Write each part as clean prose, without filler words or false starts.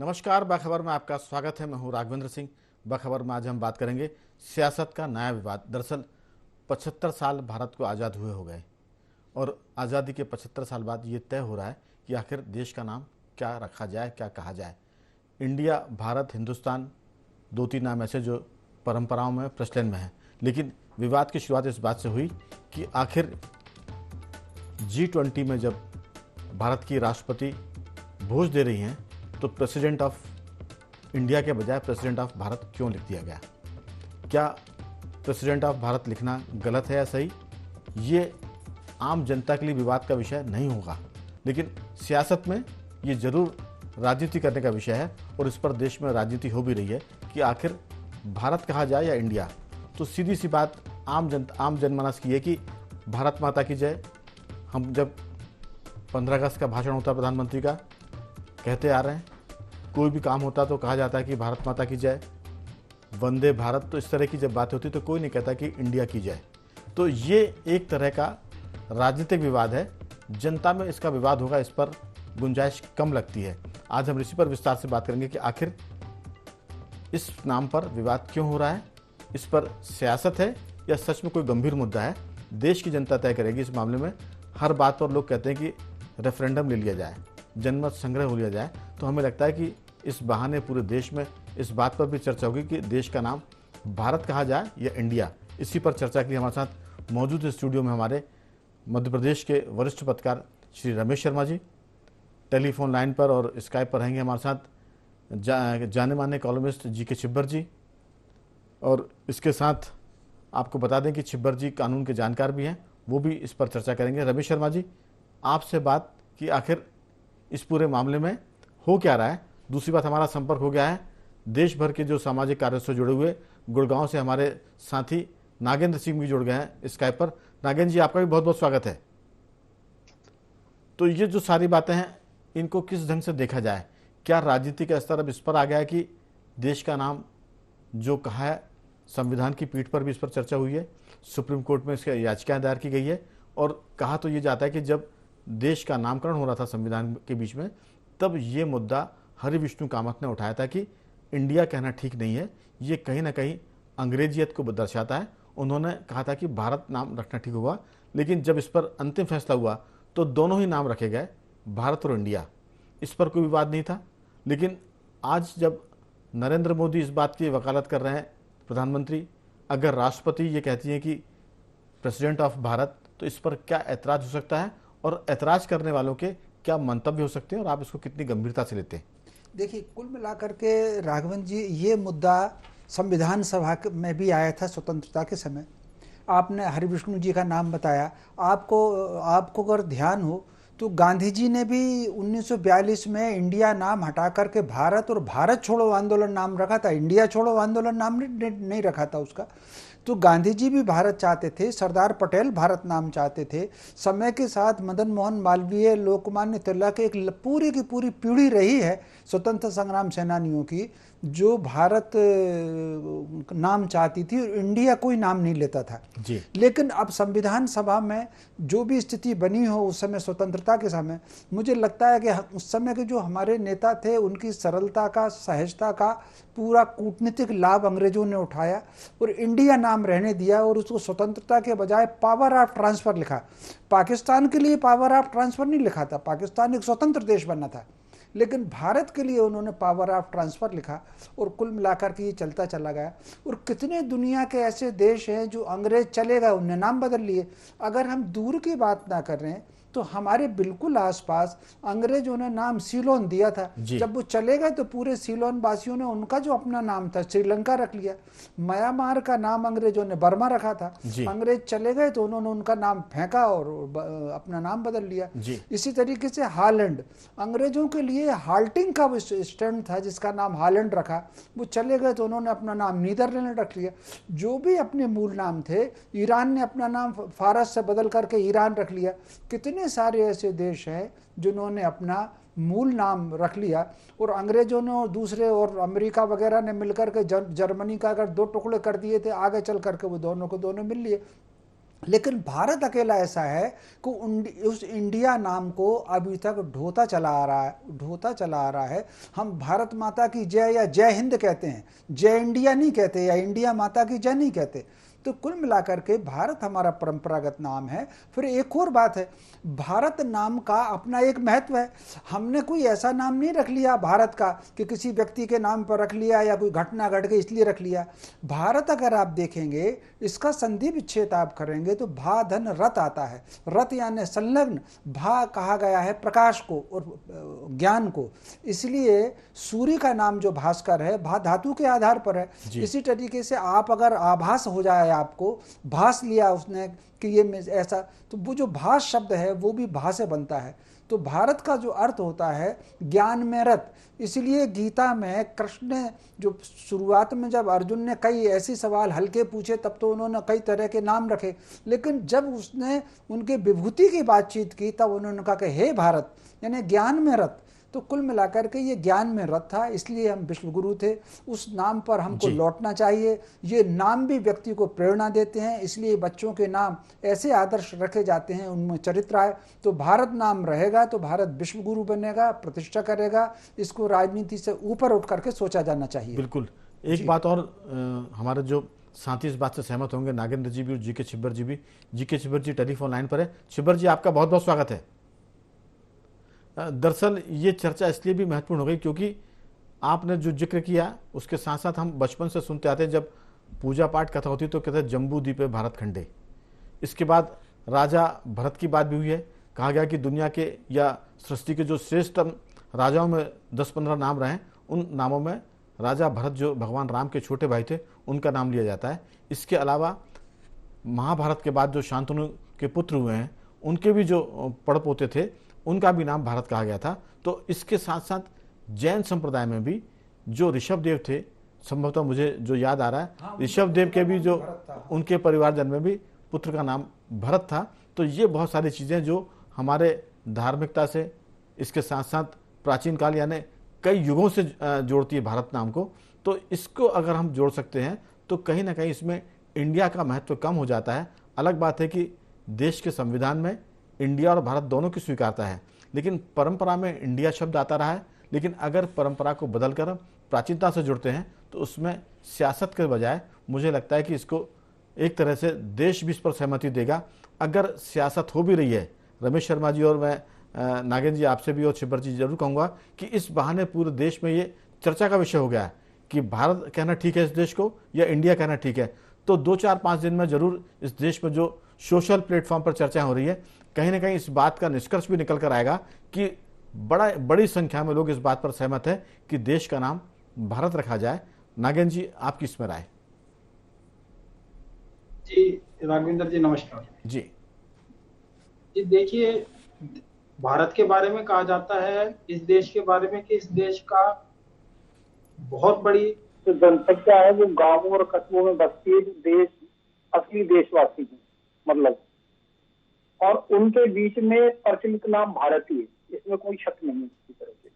नमस्कार, बाखबर में आपका स्वागत है। मैं हूं राघवेंद्र सिंह। बाखबर में आज हम बात करेंगे सियासत का नया विवाद। दरअसल 75 साल भारत को आज़ाद हुए हो गए और आज़ादी के 75 साल बाद ये तय हो रहा है कि आखिर देश का नाम क्या रखा जाए, क्या कहा जाए। इंडिया, भारत, हिंदुस्तान, दो तीन नाम ऐसे जो परंपराओं में प्रचलन में हैं। लेकिन विवाद की शुरुआत इस बात से हुई कि आखिर G20 में जब भारत की राष्ट्रपति भोज दे रही हैं तो प्रेसिडेंट ऑफ इंडिया के बजाय प्रेसिडेंट ऑफ भारत क्यों लिख दिया गया। क्या प्रेसिडेंट ऑफ भारत लिखना गलत है या सही, ये आम जनता के लिए विवाद का विषय नहीं होगा, लेकिन सियासत में ये जरूर राजनीति करने का विषय है और इस पर देश में राजनीति हो भी रही है कि आखिर भारत कहा जाए या इंडिया। तो सीधी सी बात आम जनमानस की है कि भारत माता की जय। हम जब 15 अगस्त का भाषण होता है प्रधानमंत्री का, कहते आ रहे हैं, कोई भी काम होता तो कहा जाता है कि भारत माता की जय, वंदे भारत। तो इस तरह की जब बात होती तो कोई नहीं कहता कि इंडिया की जय। तो ये एक तरह का राजनीतिक विवाद है। जनता में इसका विवाद होगा, इस पर गुंजाइश कम लगती है। आज हम इसी पर विस्तार से बात करेंगे कि आखिर इस नाम पर विवाद क्यों हो रहा है, इस पर सियासत है या सच में कोई गंभीर मुद्दा है। देश की जनता तय करेगी इस मामले में। हर बात पर लोग कहते हैं कि रेफरेंडम ले लिया जाए, जनमत संग्रह हो लिया जाए। तो हमें लगता है कि इस बहाने पूरे देश में इस बात पर भी चर्चा होगी कि देश का नाम भारत कहा जाए या इंडिया। इसी पर चर्चा के लिए हमारे साथ मौजूद स्टूडियो में हमारे मध्य प्रदेश के वरिष्ठ पत्रकार श्री रमेश शर्मा जी टेलीफोन लाइन पर, और स्काइप पर रहेंगे हमारे साथ जाने माने कॉलमिस्ट जी.के. छिब्बर जी। और इसके साथ आपको बता दें कि छिब्बर जी कानून के जानकार भी हैं, वो भी इस पर चर्चा करेंगे। रमेश शर्मा जी, आपसे बात कि आखिर इस पूरे मामले में हो क्या रहा है। दूसरी बात, हमारा संपर्क हो गया है देश भर के जो सामाजिक कार्यों से जुड़े हुए गुड़गांव से हमारे साथी नागेंद्र सिंह भी जुड़ गए हैं स्काइप पर। नागेंद्र जी, आपका भी बहुत बहुत स्वागत है। तो ये जो सारी बातें हैं, इनको किस ढंग से देखा जाए? क्या राजनीति का स्तर अब इस पर आ गया है कि देश का नाम जो कहा है, संविधान की पीठ पर भी इस पर चर्चा हुई है, सुप्रीम कोर्ट में इसकी याचिका दायर की गई है, और कहा तो ये जाता है कि जब देश का नामकरण हो रहा था संविधान के बीच में, तब ये मुद्दा हरि विष्णु कामत ने उठाया था कि इंडिया कहना ठीक नहीं है, ये कहीं ना कहीं अंग्रेजियत को दर्शाता है। उन्होंने कहा था कि भारत नाम रखना ठीक होगा, लेकिन जब इस पर अंतिम फैसला हुआ तो दोनों ही नाम रखे गए, भारत और इंडिया। इस पर कोई विवाद नहीं था। लेकिन आज जब नरेंद्र मोदी इस बात की वकालत कर रहे हैं, प्रधानमंत्री, अगर राष्ट्रपति ये कहती हैं कि प्रेसिडेंट ऑफ भारत, तो इस पर क्या ऐतराज हो सकता है और ऐतराज करने वालों के क्या मंतव्य हो सकते हैं, और आप इसको कितनी गंभीरता से लेते हैं? देखिए, कुल मिलाकर के राघवेंद्र जी, ये मुद्दा संविधान सभा में भी आया था स्वतंत्रता के समय। आपने हरिविष्णु जी का नाम बताया। आपको अगर ध्यान हो तो गांधी जी ने भी 1942 में इंडिया नाम हटा करके भारत और भारत छोड़ो आंदोलन नाम रखा था। इंडिया छोड़ो आंदोलन नाम नहीं रखा था उसका। तो गांधी जी भी भारत चाहते थे, सरदार पटेल भारत नाम चाहते थे। समय के साथ मदन मोहन मालवीय, लोकमान्य तिलक, एक पूरी की पूरी पीढ़ी रही है स्वतंत्र संग्राम सेनानियों की जो भारत नाम चाहती थी और इंडिया कोई नाम नहीं लेता था जी। लेकिन अब संविधान सभा में जो भी स्थिति बनी हो उस समय स्वतंत्रता के समय, मुझे लगता है कि उस समय के जो हमारे नेता थे उनकी सरलता का, सहजता का पूरा कूटनीतिक लाभ अंग्रेजों ने उठाया और इंडिया नाम रहने दिया और उसको स्वतंत्रता के बजाय पावर ऑफ ट्रांसफर लिखा। पाकिस्तान के लिए पावर ऑफ ट्रांसफर नहीं लिखा था, पाकिस्तान एक स्वतंत्र देश बनना था, लेकिन भारत के लिए उन्होंने पावर ऑफ ट्रांसफर लिखा और कुल मिलाकर के ये चलता चला गया। और कितने दुनिया के ऐसे देश हैं जो अंग्रेज चले गए, उन्हें नाम बदल लिए। अगर हम दूर की बात ना कर रहे हैं तो हमारे बिल्कुल आसपास अंग्रेजों ने नाम सीलोन दिया था। जब वो चले गए तो पूरे सीलोन वासियों ने उनका जो अपना नाम था श्रीलंका रख लिया। म्यांमार का नाम अंग्रेजों ने बर्मा रखा था। अंग्रेज चले गए तो उन्होंने उनका नाम फेंका और अपना नाम बदल लिया। इसी तरीके से हॉलैंड, अंग्रेजों के लिए हाल्टिंग का स्टैंड था जिसका नाम हॉलैंड रखा। वो चले गए तो उन्होंने अपना नाम नीदरलैंड रख लिया। जो भी अपने मूल नाम थे, ईरान ने अपना नाम फारस से बदल करके ईरान रख लिया। कितने सारे ऐसे देश हैं जिन्होंने अपना मूल नाम रख लिया और अंग्रेजों ने और दूसरे और अमेरिका वगैरह ने मिलकर के जर्मनी का अगर दो टुकड़े कर दिए थे, आगे चल करके वो दोनों को दोनों मिल लिए। लेकिन भारत अकेला ऐसा है कि उस इंडिया नाम को अभी तक ढोता चला आ रहा है। हम भारत माता की जय या जय हिंद कहते हैं, जय इंडिया नहीं कहते, या इंडिया माता की जय नहीं कहते। तो कुल मिलाकर के भारत हमारा परंपरागत नाम है। फिर एक और बात है, भारत नाम का अपना एक महत्व है। हमने कोई ऐसा नाम नहीं रख लिया भारत का कि किसी व्यक्ति के नाम पर रख लिया या कोई घटना घट गई इसलिए रख लिया। भारत अगर आप देखेंगे, इसका संधि विच्छेद आप करेंगे तो भा धन रत आता है। रत यानी संलग्न, भा कहा गया है प्रकाश को और ज्ञान को, इसलिए सूर्य का नाम जो भास्कर है भा धातु के आधार पर है। इसी तरीके से आप अगर आभास हो जाए, आपको भास लिया उसने कि ये ऐसा, तो वो जो भास शब्द है वो भी भा से बनता है। तो भारत का जो अर्थ होता है ज्ञान में रत। इसलिए गीता में कृष्ण ने जो शुरुआत में जब अर्जुन ने कई ऐसे सवाल हल्के पूछे तब तो उन्होंने कई तरह के नाम रखे, लेकिन जब उसने उनके विभूति की बातचीत की तब उन्होंने कहा कि हे भारत, यानी ज्ञान में रत। तो कुल मिलाकर के ये ज्ञान में रत था, इसलिए हम विश्वगुरु थे। उस नाम पर हमको लौटना चाहिए। ये नाम भी व्यक्ति को प्रेरणा देते हैं, इसलिए बच्चों के नाम ऐसे आदर्श रखे जाते हैं, उनमें चरित्र आए। तो भारत नाम रहेगा तो भारत विश्वगुरु बनेगा, प्रतिष्ठा करेगा। इसको राजनीति से ऊपर उठ करके सोचा जाना चाहिए। बिल्कुल। एक बात और, हमारे जो साथी इस बात से सहमत होंगे, नागेंद्र जी भी और जीके छिब्बर जी भी। जीके छिब्बर जी टेलीफोन लाइन पर है। छिब्बर जी, आपका बहुत बहुत स्वागत है। दरअसल ये चर्चा इसलिए भी महत्वपूर्ण हो गई क्योंकि आपने जो जिक्र किया उसके साथ साथ हम बचपन से सुनते आते हैं, जब पूजा पाठ कथा होती तो कहते हैं जम्बू द्वीपे भारत खंडे। इसके बाद राजा भरत की बात भी हुई है। कहा गया कि दुनिया के या सृष्टि के जो श्रेष्ठ राजाओं में 10-15 नाम रहे, उन नामों में राजा भरत जो भगवान राम के छोटे भाई थे उनका नाम लिया जाता है। इसके अलावा महाभारत के बाद जो शांतनु के पुत्र हुए हैं उनके भी जो पड़पोते थे उनका भी नाम भारत कहा गया था। तो इसके साथ साथ जैन संप्रदाय में भी जो ऋषभ देव थे, संभवतः मुझे जो याद आ रहा है, ऋषभ देव के भी जो उनके परिवारजन में भी पुत्र का नाम भरत था। तो ये बहुत सारी चीज़ें जो हमारे धार्मिकता से, इसके साथ साथ प्राचीन काल यानी कई युगों से जोड़ती है भारत नाम को। तो इसको अगर हम जोड़ सकते हैं तो कहीं ना कहीं इसमें इंडिया का महत्व कम हो जाता है। अलग बात है कि देश के संविधान में इंडिया और भारत दोनों की स्वीकारता है, लेकिन परंपरा में इंडिया शब्द आता रहा है। लेकिन अगर परंपरा को बदलकर प्राचीनता से जुड़ते हैं तो उसमें सियासत के बजाय मुझे लगता है कि इसको एक तरह से देश भी इस पर सहमति देगा। अगर सियासत हो भी रही है, रमेश शर्मा जी और मैं नागेंद्र जी आपसे भी और छिब्बर जी जरूर कहूँगा कि इस बहाने पूरे देश में ये चर्चा का विषय हो गया है कि भारत कहना ठीक है इस देश को या इंडिया कहना ठीक है। तो 2-4-5 दिन में जरूर इस देश में जो सोशल प्लेटफॉर्म पर चर्चा हो रही है, कहीं ना कहीं इस बात का निष्कर्ष भी निकल कर आएगा कि बड़ी संख्या में लोग इस बात पर सहमत है कि देश का नाम भारत रखा जाए। नागेंद्र जी, आपकी इसमें राय? जी राघवेंद्र जी, नमस्कार जी। जी देखिए, भारत के बारे में कहा जाता है इस देश के बारे में कि इस देश का बहुत बड़ी जो जनसंख्या है वो गांवों और कस्बों में बसती है, जो देश असली देशवासी है मतलब, और उनके बीच में प्रचलित नाम भारत ही है, इसमें कोई शक नहीं है किसी तरह से।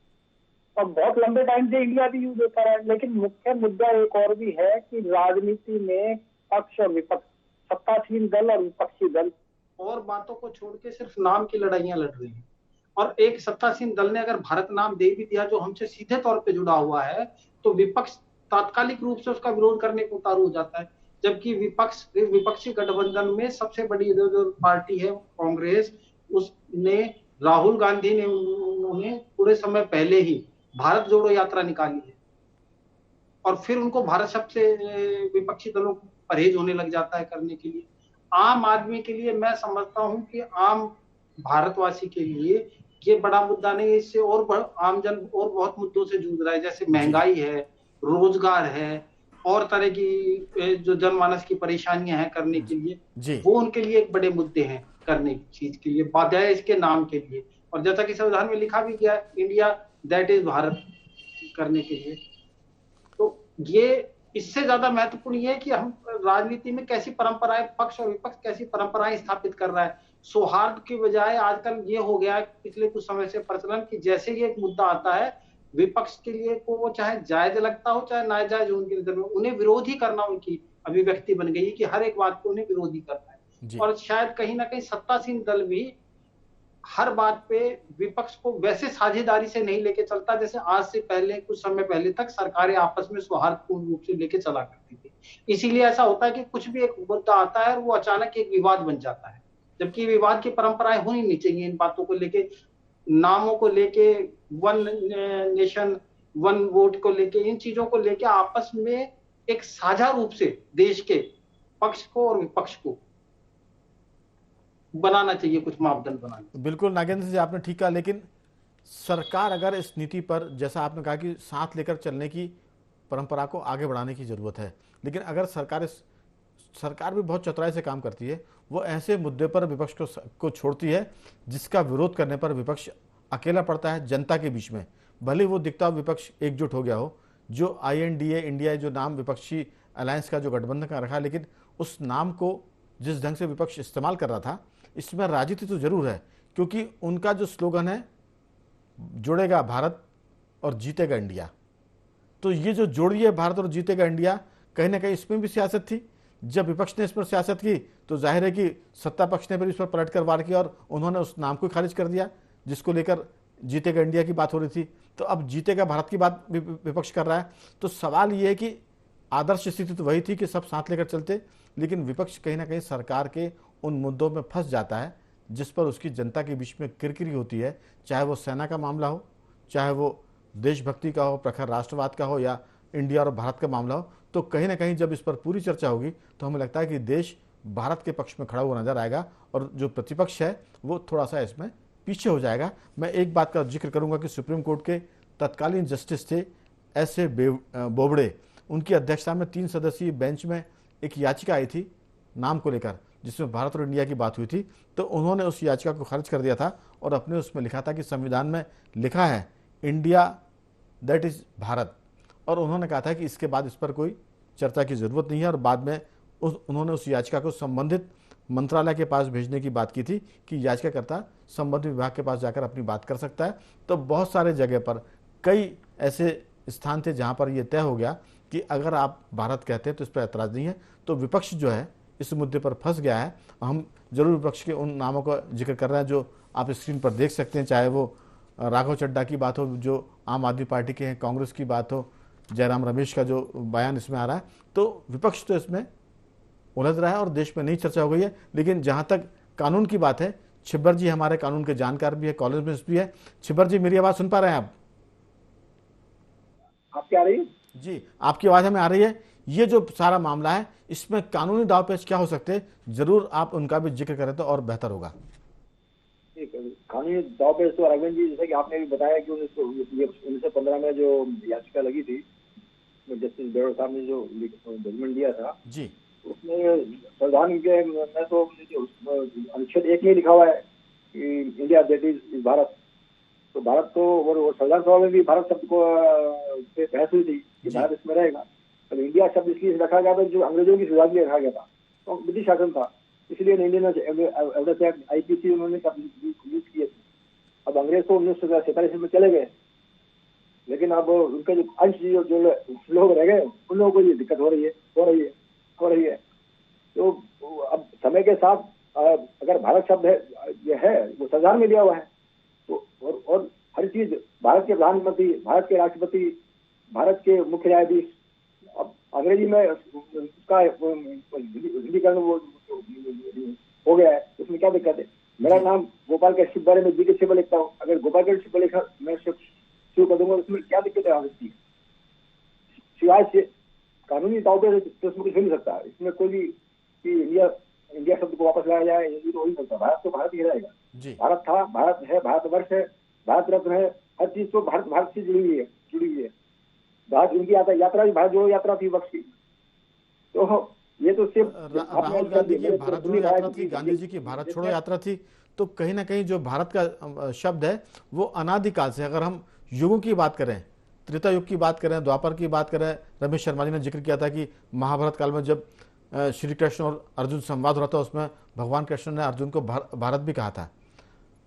और बहुत लंबे टाइम से इंडिया भी यूज होता रहा है। लेकिन मुख्य मुद्दा एक और भी है कि राजनीति में पक्ष और विपक्ष, सत्तासीन दल और विपक्षी दल और बातों को छोड़ के सिर्फ नाम की लड़ाइयां लड़ रही हैं। और एक सत्तासीन दल ने अगर भारत नाम दे भी दिया जो हमसे सीधे तौर पे जुड़ा हुआ है, तो विपक्ष तात्कालिक रूप से उसका विरोध करने को उतारू हो जाता है। जबकि विपक्षी गठबंधन में सबसे बड़ी जो पार्टी है कांग्रेस, उसने राहुल गांधी ने उन्होंने पूरे समय पहले ही भारत जोड़ो यात्रा निकाली है, और फिर उनको भारत शब्द से विपक्षी दलों को परहेज होने लग जाता है करने के लिए। आम आदमी के लिए मैं समझता हूं कि आम भारतवासी के लिए ये बड़ा मुद्दा नहीं है। इससे और आमजन और बहुत मुद्दों से जूझ रहा है, जैसे महंगाई है, रोजगार है, और तरह की जो जनमानस की परेशानियां हैं करने के लिए, वो उनके लिए एक बड़े मुद्दे हैं करने की चीज के लिए, बजाय इसके नाम के लिए। और जैसा कि संविधान में लिखा भी गया, इंडिया दैट इज भारत करने के लिए। तो ये इससे ज्यादा महत्वपूर्ण ये है कि हम राजनीति में कैसी परंपराएं, पक्ष और विपक्ष कैसी परंपराएं स्थापित कर रहा है। सौहार्द की बजाय आजकल ये हो गया है पिछले कुछ समय से प्रचलन कि जैसे ही एक मुद्दा आता है, विपक्ष के लिए को वो चाहे जायज लगता हो चाहे नाजायज हो, उनके नजर में उन्हें विरोध ही करना उनकी अभिव्यक्ति बन गई कि हर एक बात को उन्हें विरोधी करना है। जी। और शायद कहीं ना कहीं सत्तासीन दल भी हर बात पे विपक्ष को वैसे साझेदारी से नहीं लेके चलता जैसे आज से पहले कुछ समय पहले तक सरकारें आपस में सौहार्दपूर्ण रूप से लेके चला करती थी। इसीलिए ऐसा होता है कि कुछ भी एक मुद्दा आता है और वो अचानक एक विवाद बन जाता है, जबकि विवाद की परंपराएं होनी नहीं चाहिए इन बातों को लेके, नामों को लेके, वन नेशन वन वोट को लेके, इन चीजों को लेके आपस में एक साझा रूप से देश के पक्ष को और विपक्ष को बनाना चाहिए, कुछ मापदंड बनाना। बिल्कुल नागेंद्र जी, आपने ठीक कहा, लेकिन सरकार अगर इस नीति पर, जैसा आपने कहा कि साथ लेकर चलने की परंपरा को आगे बढ़ाने की जरूरत है, लेकिन अगर सरकार भी बहुत चतुराई से काम करती है, वो ऐसे मुद्दे पर विपक्ष को छोड़ती है जिसका विरोध करने पर विपक्ष अकेला पड़ता है जनता के बीच में। भले वो दिखता हो विपक्ष एकजुट हो गया हो, जो INDA इंडिया जो नाम विपक्षी अलायंस का जो गठबंधन का रखा, लेकिन उस नाम को जिस ढंग से विपक्ष इस्तेमाल कर रहा था, इसमें राजनीति तो जरूर है, क्योंकि उनका जो स्लोगन है जोड़ेगा भारत और जीतेगा इंडिया, तो ये जो जोड़िए भारत और जीतेगा इंडिया, कहीं ना कहीं इसमें भी सियासत थी। जब विपक्ष ने इस पर सियासत की तो जाहिर है कि सत्ता पक्ष ने फिर इस पर पलटकर वार किया और उन्होंने उस नाम को खारिज कर दिया जिसको लेकर जीतेगा इंडिया की बात हो रही थी। तो अब जीतेगा भारत की बात विपक्ष कर रहा है। तो सवाल ये है कि आदर्श स्थिति तो वही थी कि सब साथ लेकर चलते, लेकिन विपक्ष कहीं ना कहीं सरकार के उन मुद्दों में फंस जाता है जिस पर उसकी जनता के बीच में किरकिरी होती है, चाहे वो सेना का मामला हो, चाहे वो देशभक्ति का हो, प्रखर राष्ट्रवाद का हो, या इंडिया और भारत का मामला हो। तो कहीं ना कहीं जब इस पर पूरी चर्चा होगी तो हमें लगता है कि देश भारत के पक्ष में खड़ा हुआ नजर आएगा और जो प्रतिपक्ष है वो थोड़ा सा इसमें पीछे हो जाएगा। मैं एक बात का जिक्र करूंगा कि सुप्रीम कोर्ट के तत्कालीन जस्टिस थे S.A. बोबड़े, उनकी अध्यक्षता में 3 सदस्यीय बेंच में एक याचिका आई थी नाम को लेकर, जिसमें भारत और इंडिया की बात हुई थी। तो उन्होंने उस याचिका को खारिज कर दिया था और अपने उसमें लिखा था कि संविधान में लिखा है इंडिया दैट इज भारत, और उन्होंने कहा था कि इसके बाद इस पर कोई चर्चा की जरूरत नहीं है। और बाद में उन्होंने उस याचिका को संबंधित मंत्रालय के पास भेजने की बात की थी कि याचिकाकर्ता संबंधित विभाग के पास जाकर अपनी बात कर सकता है। तो बहुत सारे जगह पर कई ऐसे स्थान थे जहां पर यह तय हो गया कि अगर आप भारत कहते हैं तो इस पर ऐतराज नहीं है। तो विपक्ष जो है इस मुद्दे पर फंस गया है। हम जरूर विपक्ष के उन नामों का जिक्र कर रहे हैं जो आप स्क्रीन पर देख सकते हैं, चाहे वो राघव चड्ढा की बात हो जो आम आदमी पार्टी के हैं, कांग्रेस की बात हो, जयराम रमेश का जो बयान इसमें आ रहा है। तो विपक्ष तो इसमें उलझ रहा है और देश में नई चर्चा हो गई है। लेकिन जहां तक कानून की बात है, छिब्बर जी हमारे कानून के जानकार भी है, कॉलेज में भी है। छिब्बर जी, मेरी आवाज सुन पा रहे हैं आप? आपकी आ रही है? जी, आपकी आवाज हमें आ रही है। ये जो सारा मामला है इसमें कानूनी दांवपेच क्या हो सकते हैं, जरूर आप उनका भी जिक्र करें तो और बेहतर होगा। कानूनी दांवपेच तो राघवेंद्र जी, जैसे कि आपने भी बताया कि 1915 में जो याचिका लगी थी, जस्टिस बेरोड़ साहब ने जो जजमेंट दिया था जी, उसमें संविधान के में तो अनुच्छेद 1 में लिखा हुआ है कि इंडिया दैट इज भारत। तो भारत तो, और संविधान सभा में भी भारत शब्द को बहस हुई थी कि भारत इसमें रहेगा। तो इंडिया शब्द इसलिए रखा गया था जो अंग्रेजों की सुविधा के लिए रखा गया था, तो ब्रिटिश शासन था, इसलिए इंडियन एविडेंस एक्ट IPC उन्होंने यूज किए थे। अब अंग्रेज तो 1947 में चले गए, लेकिन अब उनके जो अंश जो लोग रह गए उन लोगों को ये दिक्कत हो रही है। तो अब समय के साथ अगर भारत शब्द है वो संविधान में दिया हुआ है, तो और हर चीज भारत के प्रधानमंत्री, भारत के राष्ट्रपति, भारत के मुख्य न्यायाधीश, अब अंग्रेजी में उसका हिंदीकरण वो हो गया है, उसमें क्या दिक्कत है? मेरा नाम गोपाल के शिव बारे में जी के शिव लिखता हूँ, अगर गोपाल के शिव लिखा मैं शिव कर दूंगा, उसमें क्या दिक्कत है? आ सकती है सिवाय से कानूनी तौर पर तो इसमें कुछ हो नहीं सकता। इसमें कोई भी कि इंडिया शब्द को वापस लाया जाए, ये तो हो नहीं सकता। भारत तो भारत ही रहेगा। भारत था, भारत है, भारतवर्ष है, भारत रत्न है, हर चीज तो भारत से जुड़ी हुई है। भारत उनकी यात्रा भी भारत जोड़ो यात्रा थी विपक्ष की। तो ये तो सिर्फ राहुल गांधी की भारत जोड़ो यात्रा थी, गांधी जी की भारत छोड़ो यात्रा थी। तो कहीं ना कहीं जो भारत का शब्द है वो अनादिकाल से, अगर हम युगों की बात करें, त्रेता युग की बात करें, द्वापर की बात करें, रमेश शर्मा जी ने जिक्र किया था कि महाभारत काल में जब श्री कृष्ण और अर्जुन संवाद हो रहा था, उसमें भगवान कृष्ण ने अर्जुन को भारत भी कहा था।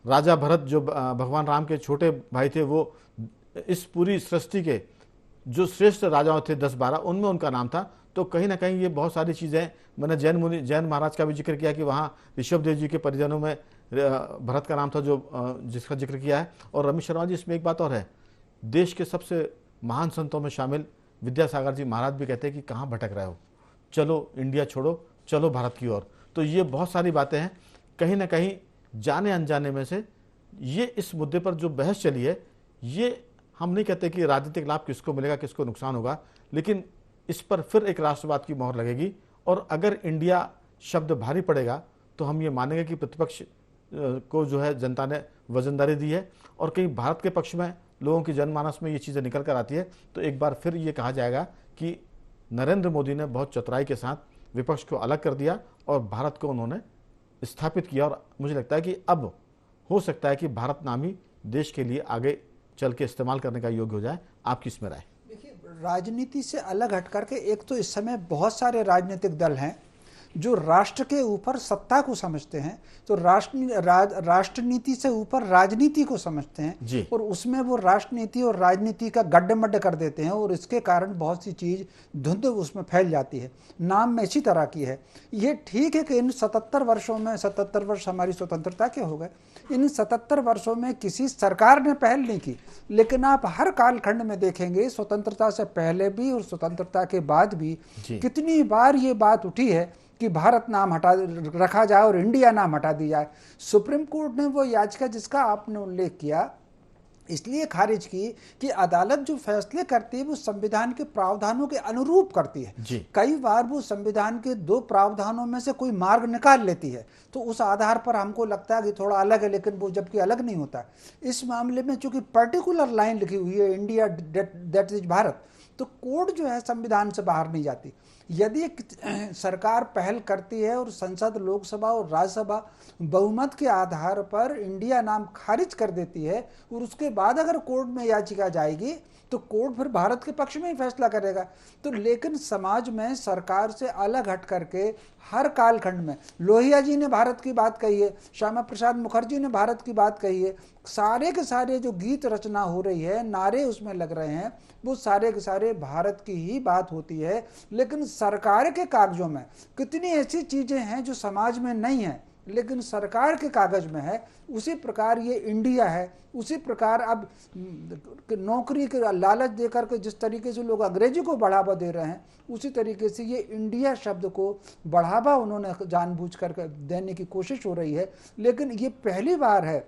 राजा भरत जो भगवान राम के छोटे भाई थे, वो इस पूरी सृष्टि के जो श्रेष्ठ राजाओं थे 10-12, उनमें उनका नाम था। तो कहीं ना कहीं ये बहुत सारी चीज़ें, मैंने जैन महाराज का भी जिक्र किया कि वहाँ ऋषभदेव जी के परिजनों में भरत का नाम था जो जिसका जिक्र किया है। और रमेश शर्मा जी, इसमें एक बात और है, देश के सबसे महान संतों में शामिल विद्यासागर जी महाराज भी कहते हैं कि कहाँ भटक रहे हो, चलो इंडिया छोड़ो, चलो भारत की ओर। तो ये बहुत सारी बातें हैं, कहीं ना कहीं जाने अनजाने में से ये इस मुद्दे पर जो बहस चली है, ये हम नहीं कहते कि राजनीतिक लाभ किसको मिलेगा किसको नुकसान होगा, लेकिन इस पर फिर एक राष्ट्रवाद की मोहर लगेगी। और अगर इंडिया शब्द भारी पड़ेगा तो हम ये मानेंगे कि प्रतिपक्ष को जो है जनता ने वजनदारी दी है, और कहीं भारत के पक्ष में लोगों की जनमानस में ये चीज़ें निकल कर आती है तो एक बार फिर ये कहा जाएगा कि नरेंद्र मोदी ने बहुत चतुराई के साथ विपक्ष को अलग कर दिया और भारत को उन्होंने स्थापित किया। और मुझे लगता है कि अब हो सकता है कि भारत नामी देश के लिए आगे चल के इस्तेमाल करने का योग्य हो जाए। आपकी इसमें राय? देखिए, राजनीति से अलग हट करके एक तो इस समय बहुत सारे राजनीतिक दल हैं जो राष्ट्र के ऊपर सत्ता को समझते हैं, तो राष्ट्रनीति से ऊपर राजनीति को समझते हैं और उसमें वो राष्ट्रनीति और राजनीति का गड्ढे-मड्ढे कर देते हैं और इसके कारण बहुत सी चीज़ धुंध उसमें फैल जाती है। नाम में इसी तरह की है। ये ठीक है कि इन 77 वर्षों में, 77 वर्ष हमारी स्वतंत्रता के हो गए, इन 77 वर्षों में किसी सरकार ने पहल नहीं की, लेकिन आप हर कालखंड में देखेंगे, स्वतंत्रता से पहले भी और स्वतंत्रता के बाद भी कितनी बार ये बात उठी है कि भारत नाम हटा रखा जाए और इंडिया नाम हटा दी जाए। सुप्रीम कोर्ट ने वो याचिका जिसका आपने उल्लेख किया इसलिए खारिज की कि अदालत जो फैसले करती है वो संविधान के प्रावधानों के अनुरूप करती है। कई बार वो संविधान के 2 प्रावधानों में से कोई मार्ग निकाल लेती है, तो उस आधार पर हमको लगता है कि थोड़ा अलग है, लेकिन वो जबकि अलग नहीं होता। इस मामले में चूंकि पर्टिकुलर लाइन लिखी हुई है इंडिया दैट इज भारत, तो कोर्ट जो है संविधान से बाहर नहीं जाती। यदि सरकार पहल करती है और संसद, लोकसभा और राज्यसभा बहुमत के आधार पर इंडिया नाम खारिज कर देती है और उसके बाद अगर कोर्ट में याचिका जाएगी तो कोर्ट फिर भारत के पक्ष में ही फैसला करेगा। तो लेकिन समाज में सरकार से अलग हट करके हर कालखंड में लोहिया जी ने भारत की बात कही है, श्यामा प्रसाद मुखर्जी ने भारत की बात कही है, सारे के सारे जो गीत रचना हो रही है, नारे उसमें लग रहे हैं, वो सारे के सारे भारत की ही बात होती है। लेकिन सरकार के कागजों में कितनी ऐसी चीज़ें हैं जो समाज में नहीं है लेकिन सरकार के कागज में है। उसी प्रकार ये इंडिया है, उसी प्रकार अब नौकरी के लालच देकर के जिस तरीके से लोग अंग्रेजी को बढ़ावा दे रहे हैं, उसी तरीके से ये इंडिया शब्द को बढ़ावा उन्होंने जानबूझ कर देने की कोशिश हो रही है। लेकिन ये पहली बार है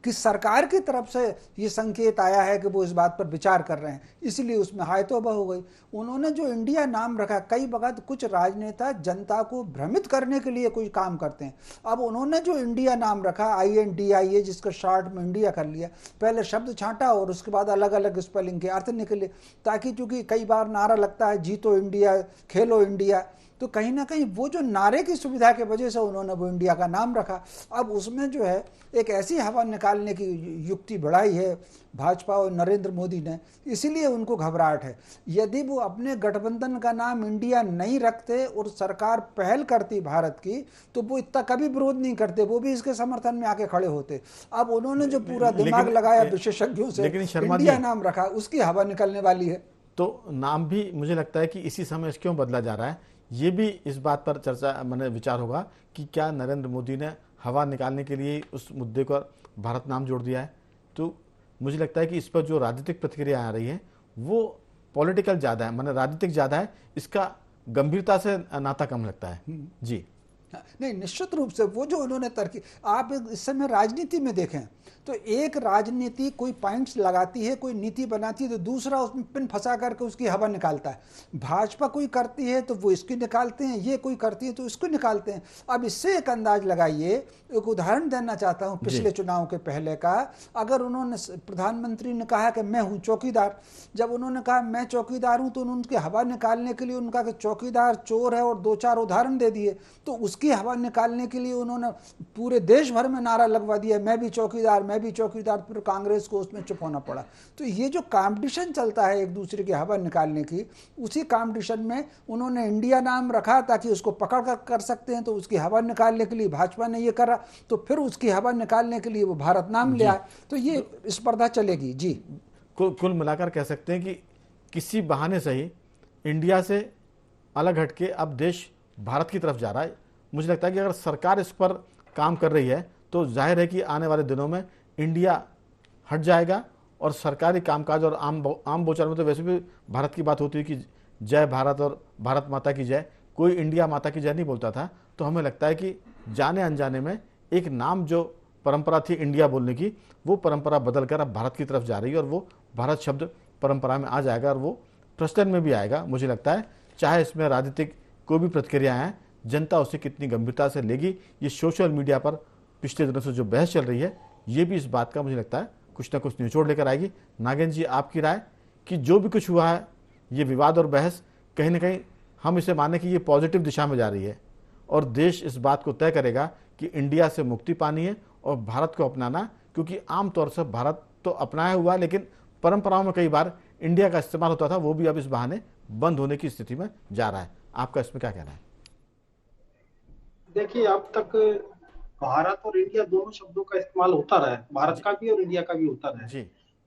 कि सरकार की तरफ से ये संकेत आया है कि वो इस बात पर विचार कर रहे हैं, इसलिए उसमें हाय तौबा हो गई। उन्होंने जो इंडिया नाम रखा, कई वक्त कुछ राजनेता जनता को भ्रमित करने के लिए कोई काम करते हैं। अब उन्होंने जो इंडिया नाम रखा INDIA, जिसका शॉर्ट में इंडिया कर लिया, पहले शब्द छांटा और उसके बाद अलग अलग स्पेलिंग के अर्थ निकले, ताकि चूंकि कई बार नारा लगता है जीतो इंडिया, खेलो इंडिया, तो कहीं ना कहीं वो जो नारे की सुविधा के वजह से उन्होंने वो इंडिया का नाम रखा। अब उसमें जो है एक ऐसी हवा निकालने की युक्ति बढ़ाई है भाजपा और नरेंद्र मोदी ने, इसीलिए उनको घबराहट है। यदि वो अपने गठबंधन का नाम इंडिया नहीं रखते और सरकार पहल करती भारत की, तो वो इतना कभी विरोध नहीं करते, वो भी इसके समर्थन में आके खड़े होते। अब उन्होंने जो पूरा दिमाग लगाया विशेषज्ञों से, इंडिया नाम रखा, उसकी हवा निकलने वाली है। तो नाम भी मुझे लगता है कि इसी समय क्यों बदला जा रहा है, ये भी इस बात पर चर्चा मैंने विचार होगा कि क्या नरेंद्र मोदी ने हवा निकालने के लिए उस मुद्दे को भारत नाम जोड़ दिया है। तो मुझे लगता है कि इस पर जो राजनीतिक प्रतिक्रिया आ रही है वो पॉलिटिकल ज़्यादा है, माने राजनीतिक ज़्यादा है, इसका गंभीरता से नाता कम लगता है। जी नहीं, निश्चित रूप से वो जो उन्होंने तरकीब, आप इस समय राजनीति में देखें तो एक राजनीति कोई पॉइंट्स लगाती है, कोई नीति बनाती है, तो दूसरा उसमें पिन फंसा करके उसकी हवा निकालता है। भाजपा कोई करती है तो वो इसकी निकालते हैं, ये कोई करती है तो इसको निकालते हैं। अब इससे एक अंदाज लगाइए, एक उदाहरण देना चाहता हूँ पिछले चुनाव के पहले का। अगर उन्होंने, प्रधानमंत्री ने कहा कि मैं हूँ चौकीदार, जब उन्होंने कहा मैं चौकीदार हूँ तो उनकी हवा निकालने के लिए उनका कि चौकीदार चोर है और 2-4 उदाहरण दे दिए, तो उसकी हवा निकालने के लिए उन्होंने पूरे देश भर में नारा लगवा दिया, मैं भी चौकीदार, मैं भी चौकीदार। फिर कांग्रेस को उसमें चुप होना पड़ा। तो ये जो कंपटीशन चलता है एक दूसरे की हवा निकालने की, उसी कंपटीशन में उन्होंने इंडिया नाम रखा ताकि उसको पकड़ कर सकते हैं, तो उसकी हवा निकालने के लिए भाजपा ने ये करा, तो फिर उसकी हवा निकालने के लिए वो भारत नाम ले आए। तो ये स्पर्धा चलेगी। जी, कुल मिलाकर कह सकते हैं कि किसी बहाने से ही इंडिया से अलग हटके अब देश भारत की तरफ जा रहा है। मुझे लगता है कि अगर सरकार इस पर काम कर रही है तो जाहिर है कि आने वाले दिनों में इंडिया हट जाएगा और सरकारी कामकाज और आम बोलचाल में तो वैसे भी भारत की बात होती है कि जय भारत और भारत माता की जय, कोई इंडिया माता की जय नहीं बोलता था। तो हमें लगता है कि जाने अनजाने में एक नाम जो परंपरा थी इंडिया बोलने की, वो परंपरा बदल कर अब भारत की तरफ जा रही है और वो भारत शब्द परंपरा में आ जाएगा और वो प्रचलन में भी आएगा। मुझे लगता है चाहे इसमें राजनीतिक कोई भी प्रतिक्रिया है, जनता उसे कितनी गंभीरता से लेगी, ये सोशल मीडिया पर पिछले दिनों से जो बहस चल रही है ये भी इस बात का मुझे लगता है कुछ ना कुछ निचोड़ लेकर आएगी। नागेंद्र जी, आपकी राय कि जो भी कुछ हुआ है ये विवाद और बहस कहीं ना कहीं हम इसे माने कि ये पॉजिटिव दिशा में जा रही है और देश इस बात को तय करेगा कि इंडिया से मुक्ति पानी है और भारत को अपनाना, क्योंकि आमतौर से भारत तो अपनाया हुआ है लेकिन परंपराओं में कई बार इंडिया का इस्तेमाल होता था, वो भी अब इस बहाने बंद होने की स्थिति में जा रहा है। आपका इसमें क्या कहना है? देखिए, अब तक भारत और इंडिया दोनों शब्दों का इस्तेमाल होता रहा है, भारत का भी और इंडिया का भी होता रहा है जी।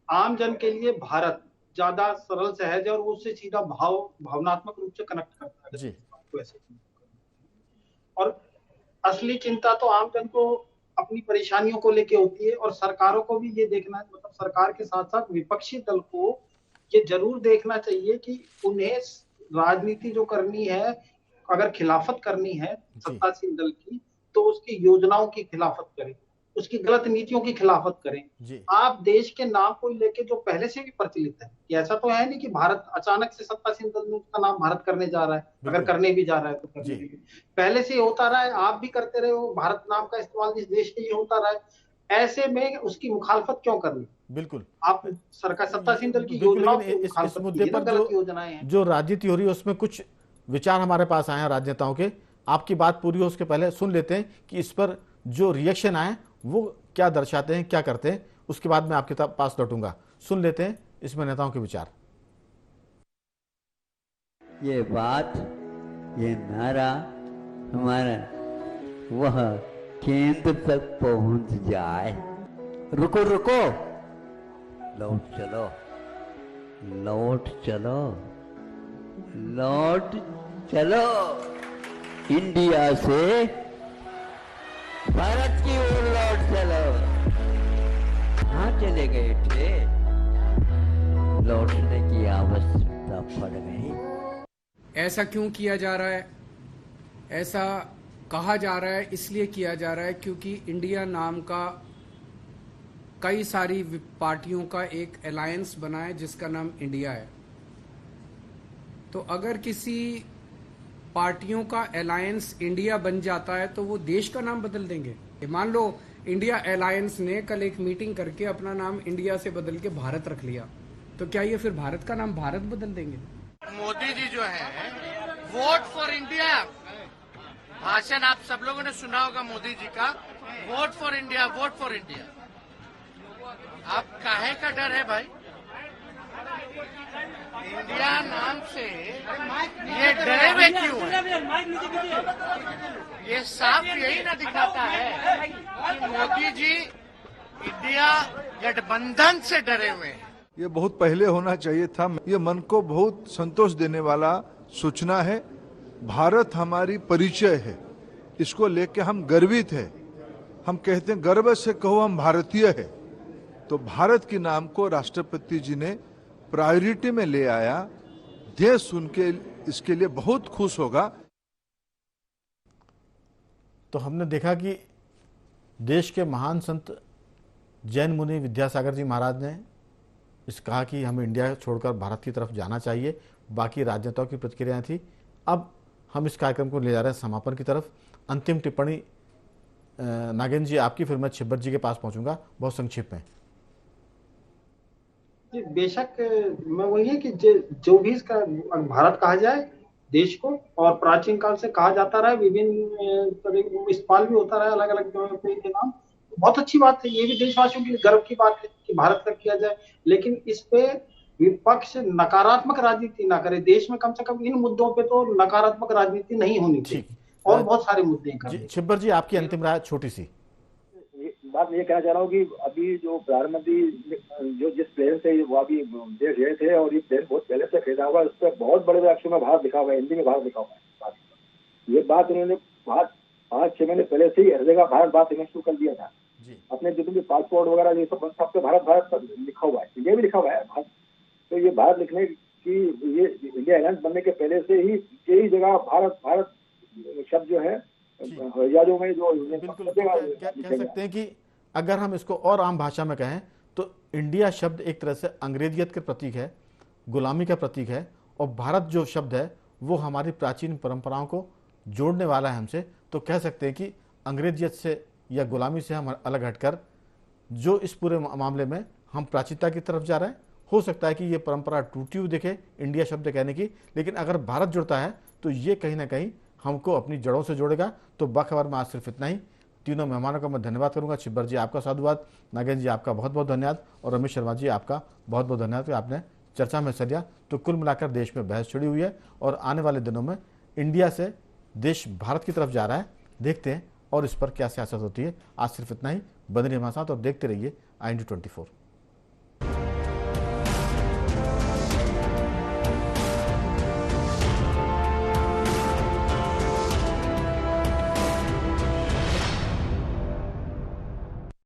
आम जन के लिए भारत ज्यादा सरल सहज है और वो उससे सीधा भावनात्मक रूप से कनेक्ट करता है जी। वैसे। और असली चिंता तो आम जन को अपनी परेशानियों को लेके होती है और सरकारों को भी ये देखना है, मतलब सरकार के साथ साथ विपक्षी दल को ये जरूर देखना चाहिए कि उन्हें राजनीति जो करनी है, अगर खिलाफत करनी है सत्तासीन दल की, तो उसकी योजनाओं की खिलाफत करें, उसकी गलत नीतियों की खिलाफत करें। आप देश के नाम को लेके जो पहले से भी प्रचलित है, ऐसा तो है नहीं कि भारत अचानक से सत्तासीन दल में उसका नाम भारत करने जा रहा है, अगर करने भी जा रहा है तो करने भी पहले से होता रहा है, आप भी करते रहे हो, भारत नाम का इस्तेमाल इस देश के लिए होता रहा है, ऐसे में उसकी मुखालफत क्यों करनी? बिल्कुल, आप सरकार सत्तासीन दल की योजनाओं की इस मुद्दे पर जो राजनीति हो रही है उसमें कुछ विचार हमारे पास आए हैं राजनेताओं के। आपकी बात पूरी हो उसके पहले सुन लेते हैं कि इस पर जो रिएक्शन आए वो क्या दर्शाते हैं, क्या करते हैं, उसके बाद मैं आपके पास लौटूंगा। सुन लेते हैं इसमें नेताओं के विचार। ये बात, ये नारा हमारा वह केंद्र तक पहुंच जाए। रुको रुको, लौट चलो, लौट चलो, लौट चलो, इंडिया से भारत की ओर लौट चलो। कहाँ चले गए थे? लौटने की आवश्यकता पड़ गई। ऐसा क्यों किया जा रहा है? ऐसा कहा जा रहा है, इसलिए किया जा रहा है क्योंकि इंडिया नाम का कई सारी पार्टियों का एक अलायंस बना है जिसका नाम इंडिया है। तो अगर किसी पार्टियों का अलायंस इंडिया बन जाता है तो वो देश का नाम बदल देंगे। मान लो इंडिया अलायंस ने कल एक मीटिंग करके अपना नाम इंडिया से बदल के भारत रख लिया, तो क्या ये फिर भारत का नाम भारत बदल देंगे? मोदी जी जो है, वोट फॉर इंडिया भाषण आप सब लोगों ने सुना होगा मोदी जी का, vote for India, vote for India. आप काहे का डर है भाई? इंडिया नाम से ये डरे हुए क्यों है? ये साफ यही ना दिखाता है कि मोदी जी इंडिया गठबंधन से डरे हुए हैं। ये बहुत पहले होना चाहिए था। ये मन को बहुत संतोष देने वाला सूचना है। भारत हमारी परिचय है, इसको लेके हम गर्वित है। हम कहते हैं गर्व से कहो हम भारतीय है। तो भारत के नाम को राष्ट्रपति जी ने प्रायोरिटी में ले आया। देश सुन के इसके लिए बहुत खुश होगा। तो हमने देखा कि देश के महान संत जैन मुनि विद्यासागर जी महाराज ने इस कहा कि हमें इंडिया छोड़कर भारत की तरफ जाना चाहिए। बाकी राजनेताओं की प्रतिक्रियाएं थी। अब हम इस कार्यक्रम को ले जा रहे हैं समापन की तरफ। अंतिम टिप्पणी नागेंद्र जी आपकी, फिर मैं छिब्बर जी के पास पहुंचूंगा। बहुत संक्षिप्त में। बेशक मैं वही है कि जो भी इसका भारत कहा जाए देश को, और प्राचीन काल से कहा जाता रहा है, विभिन्न इस्तेमाल भी होता रहा है अलग अलग जगह पे के नाम, बहुत अच्छी बात है। ये भी देशवासियों के लिए गर्व की बात है कि भारत का किया जाए, लेकिन इस पे विपक्ष नकारात्मक राजनीति ना करे। देश में कम से कम इन मुद्दों पे तो नकारात्मक राजनीति नहीं होनी चाहिए, और बहुत सारे मुद्दे हैं। छिब्बर जी आपकी अंतिम राय छोटी सी। बात मैं ये कहना चाह रहा हूँ कि अभी जो प्रधानमंत्री जो जिस प्लेन से वो अभी देश गए थे, और ये प्लेन बहुत पहले से खरीदा हुआ है, उस पर बहुत बड़े बड़े अक्षर में भारत लिखा हुआ है, हिंदी में भारत लिखा हुआ है। ये बात उन्होंने 5-6 महीने पहले से ही हर जगह भारत लिखना शुरू कर दिया था। अपने जितने भी पासपोर्ट वगैरह ये सब पे भारत लिखा हुआ है, इंडिया भी लिखा हुआ है भारत। तो ये भारत लिखने की, ये इंडिया अलायंस बनने के पहले से ही यही जगह भारत शब्द जो है यादों में जो बिल्कुल कह सकते हैं कि अगर हम इसको और आम भाषा में कहें तो इंडिया शब्द एक तरह से अंग्रेजियत के प्रतीक है, गुलामी का प्रतीक है, और भारत जो शब्द है वो हमारी प्राचीन परंपराओं को जोड़ने वाला है हमसे। तो कह सकते हैं कि अंग्रेजियत से या गुलामी से हम अलग हटकर जो इस पूरे मामले में हम प्राचीनता की तरफ जा रहे हैं। हो सकता है कि ये परंपरा टूटी हुई दिखे इंडिया शब्द कहने की, लेकिन अगर भारत जुड़ता है तो ये कहीं ना कहीं हमको अपनी जड़ों से जोड़ेगा। तो बाखबर में आज सिर्फ इतना ही। तीनों मेहमानों का मैं धन्यवाद करूंगा। छिब्बर जी आपका साधुवाद, नागेंद्र जी आपका बहुत बहुत धन्यवाद, और रमेश शर्मा जी आपका बहुत बहुत धन्यवाद कि आपने चर्चा में हिस्सा लिया। तो कुल मिलाकर देश में बहस छिड़ी हुई है और आने वाले दिनों में इंडिया से देश भारत की तरफ जा रहा है। देखते हैं और इस पर क्या सियासत होती है। आज सिर्फ इतना ही। बने रहिए हमारे साथ और देखते रहिए IND24।